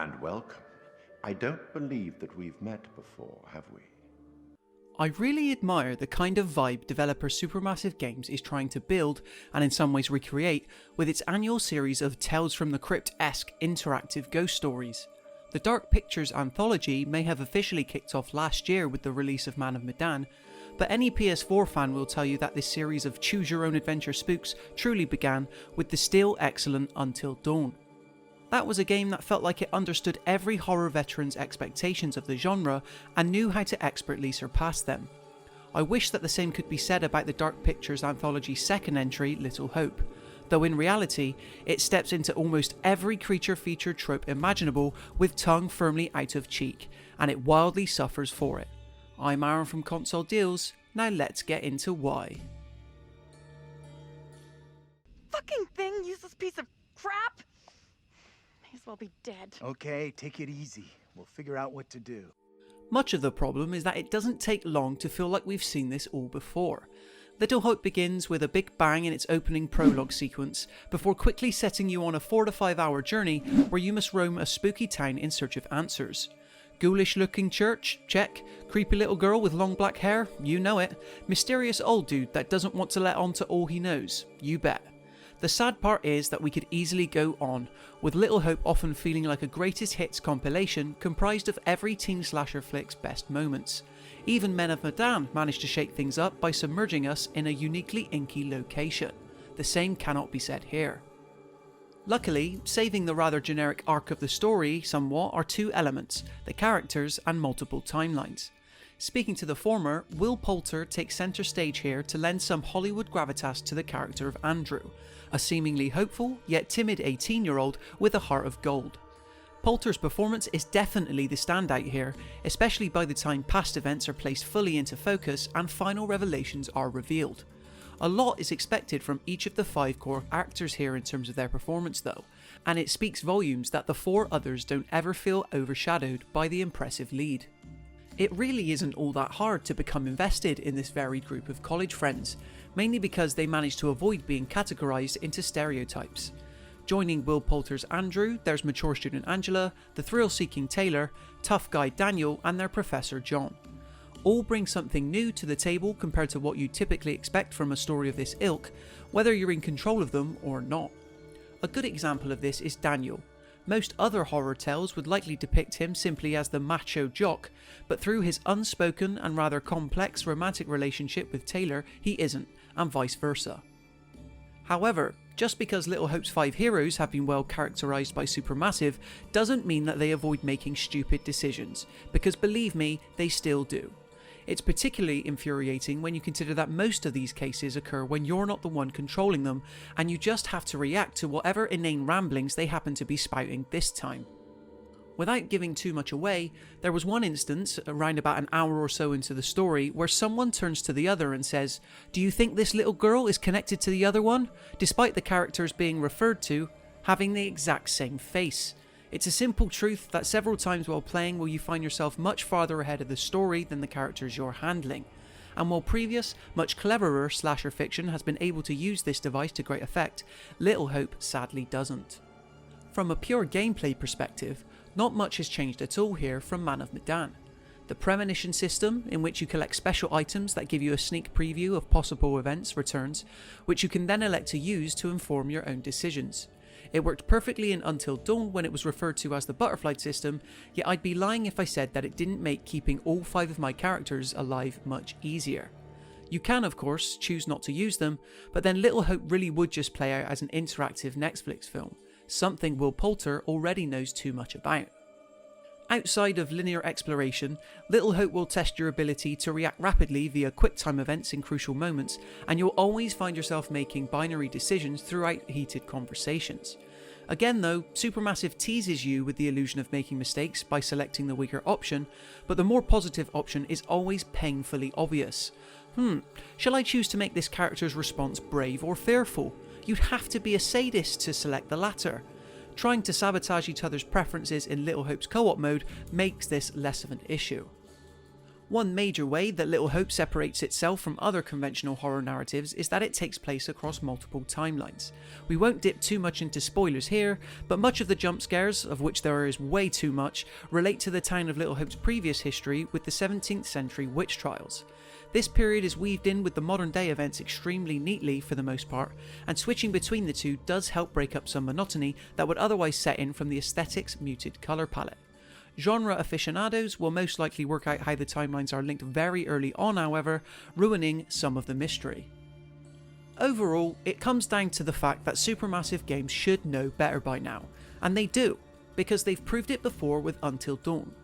And welcome. I don't believe that we've met before, have we? I really admire the kind of vibe developer SuperMassive Games is trying to build, and in some ways recreate, with its annual series of Tales from the Crypt-esque interactive ghost stories. The Dark Pictures Anthology may have officially kicked off last year with the release of Man of Medan, but any PS4 fan will tell you that this series of choose-your-own-adventure spooks truly began with the still excellent Until Dawn. That was a game that felt like it understood every horror veteran's expectations of the genre and knew how to expertly surpass them. I wish that the same could be said about the Dark Pictures Anthology's second entry, Little Hope, though in reality, it steps into almost every creature feature trope imaginable with tongue firmly out of cheek, and it wildly suffers for it. I'm Aaron from Console Deals, now let's get into why. Fucking thing, useless piece of crap! May as well be dead. Okay, take it easy. We'll figure out what to do. Much of the problem is that it doesn't take long to feel like we've seen this all before. Little Hope begins with a big bang in its opening prologue sequence, before quickly setting you on a 4 to 5 hour journey where you must roam a spooky town in search of answers. Ghoulish looking church? Check. Creepy little girl with long black hair? You know it. Mysterious old dude that doesn't want to let on to all he knows? You bet. The sad part is that we could easily go on, with Little Hope often feeling like a greatest hits compilation comprised of every teen slasher flick's best moments. Even Men of Medan managed to shake things up by submerging us in a uniquely inky location. The same cannot be said here. Luckily, saving the rather generic arc of the story somewhat are two elements, the characters and multiple timelines. Speaking to the former, Will Poulter takes centre stage here to lend some Hollywood gravitas to the character of Andrew, a seemingly hopeful yet timid 18-year-old with a heart of gold. Poulter's performance is definitely the standout here, especially by the time past events are placed fully into focus and final revelations are revealed. A lot is expected from each of the 5 core actors here in terms of their performance though, and it speaks volumes that the 4 others don't ever feel overshadowed by the impressive lead. It really isn't all that hard to become invested in this varied group of college friends, mainly because they manage to avoid being categorised into stereotypes. Joining Will Poulter's Andrew, there's mature student Angela, the thrill-seeking Taylor, tough guy Daniel, and their professor John. All bring something new to the table compared to what you typically expect from a story of this ilk, whether you're in control of them or not. A good example of this is Daniel. Most other horror tales would likely depict him simply as the macho jock, but through his unspoken and rather complex romantic relationship with Taylor, he isn't, and vice versa. However, just because Little Hope's 5 heroes have been well characterised by Supermassive doesn't mean that they avoid making stupid decisions, because believe me, they still do. It's particularly infuriating when you consider that most of these cases occur when you're not the one controlling them, and you just have to react to whatever inane ramblings they happen to be spouting this time. Without giving too much away, there was one instance, around about an hour or so into the story, where someone turns to the other and says, "Do you think this little girl is connected to the other one?" Despite the characters being referred to having the exact same face. It's a simple truth that several times while playing will you find yourself much farther ahead of the story than the characters you're handling. And while previous, much cleverer slasher fiction has been able to use this device to great effect, Little Hope sadly doesn't. From a pure gameplay perspective, not much has changed at all here from Man of Medan. The premonition system, in which you collect special items that give you a sneak preview of possible events, returns, which you can then elect to use to inform your own decisions. It worked perfectly in Until Dawn when it was referred to as the butterfly system, yet I'd be lying if I said that it didn't make keeping all 5 of my characters alive much easier. You can of course choose not to use them, but then Little Hope really would just play out as an interactive Netflix film, something Will Poulter already knows too much about. Outside of linear exploration, Little Hope will test your ability to react rapidly via quick-time events in crucial moments, and you'll always find yourself making binary decisions throughout heated conversations. Again though, Supermassive teases you with the illusion of making mistakes by selecting the weaker option, but the more positive option is always painfully obvious. Shall I choose to make this character's response brave or fearful? You'd have to be a sadist to select the latter. Trying to sabotage each other's preferences in Little Hope's co-op mode makes this less of an issue. One major way that Little Hope separates itself from other conventional horror narratives is that it takes place across multiple timelines. We won't dip too much into spoilers here, but much of the jump scares, of which there is way too much, relate to the town of Little Hope's previous history with the 17th century witch trials. This period is weaved in with the modern day events extremely neatly for the most part, and switching between the two does help break up some monotony that would otherwise set in from the aesthetic's muted colour palette. Genre aficionados will most likely work out how the timelines are linked very early on, however, ruining some of the mystery. Overall, it comes down to the fact that SuperMassive Games should know better by now, and they do, because they've proved it before with Until Dawn.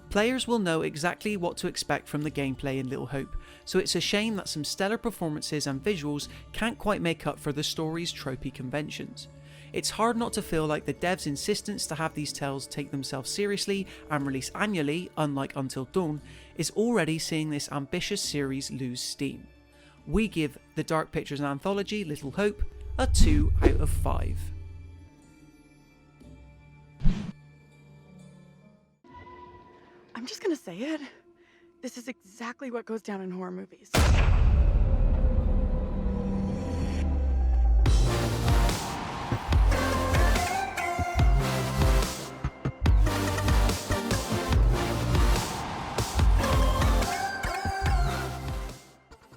Players will know exactly what to expect from the gameplay in Little Hope, so it's a shame that some stellar performances and visuals can't quite make up for the story's tropey conventions. It's hard not to feel like the devs' insistence to have these tales take themselves seriously and release annually, unlike Until Dawn, is already seeing this ambitious series lose steam. We give the Dark Pictures anthology Little Hope a 2 out of 5. I'm just gonna say it. This is exactly what goes down in horror movies.